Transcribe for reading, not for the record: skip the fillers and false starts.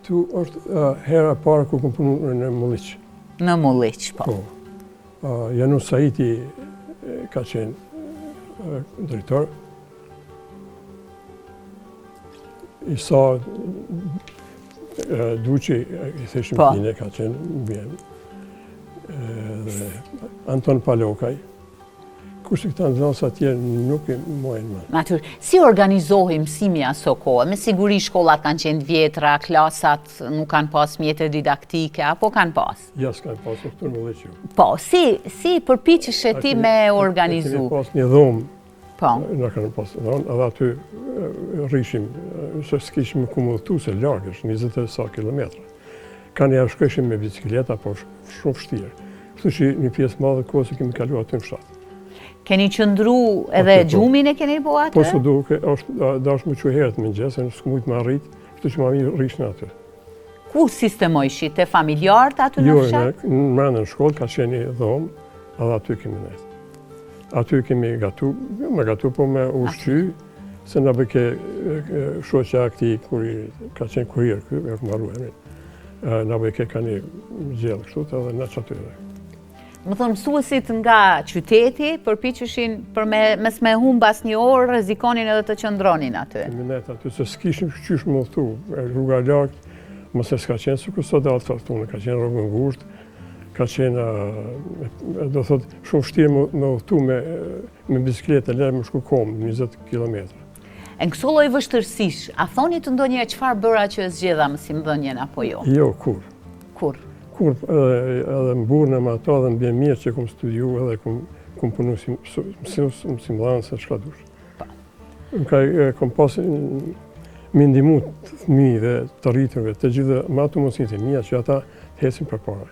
Këtu është hera parë ku kom punu në Mulliq. Në Mulliq, po. Janus Saiti ka qenë drejtor. Isa Duqi, i theshim kine, ka qenë bjen. Dhe Anton Palokaj. Kushtë këta nxënës atje nuk i mojnë më. Natyr. Si organizohi mësimi aso kohë? Me siguri shkollat kanë qenë vjetra, klasat nuk kanë pas mjetër didaktike, apo kanë pas? Ja, s'kanë pas, këtu në Mulliq. Po, si përpiqesh ti me organizu? Kemi pas një dhomë. Po. Në kanë pas një dhomë, edhe aty rrishim, se s'kishim ku më dhëtu, se largë, është 20 sa kilometra. Kanë ja shkëshim me bicikleta, po shumë vështirë. Kështu që një pjesë madhe kohë se kemi kalu aty në fshat. Keni qëndru edhe gjumin e keni bo atë? Po së duke, dash më që herët më gjesë, në s'ku mujtë më arrit, kështu që ma mirë rishnë aty. Ku sistemojshi? Te familjarët aty në fshat? Jo, në mërë në shkollë ka qenë një dhomë, edhe aty kemi nejtë. Aty kemi gatu, po me ushqy, se në bëke shoqja këti, ka qenë kurir, e këmaru e minë. Në bëke ka një gjellë kështu, edhe në që aty. Më thonë, mësuesit nga qyteti, përpiqeshin për mes me humbas një orë, rrezikonin edhe të qëndronin aty. Kemi nejtë aty, se s'kishim qysh më udhëtu, rruga lartë, mëse s'ka qenë si kur sot dalë të ka qenë rrugë ngushtë, ka qenë, do thotë, shumë vështirë me udhëtu me bisikletë, lërë më shku komë, 20 kilometra. Në këso lloj vështërsish, a thoni të ndonjëherë çfarë bëra që zgjedha mësimdhënien apo jo? Jo, kur. Kur? Kur edhe më burë në më ato dhe më bje mirë që kom studiu edhe kom punu mësimdhanë se shka dush. Kom pasë më ndimu të fëmijëve, të rritëve, të gjithë më ato mësimit e mija që ata hesin për para.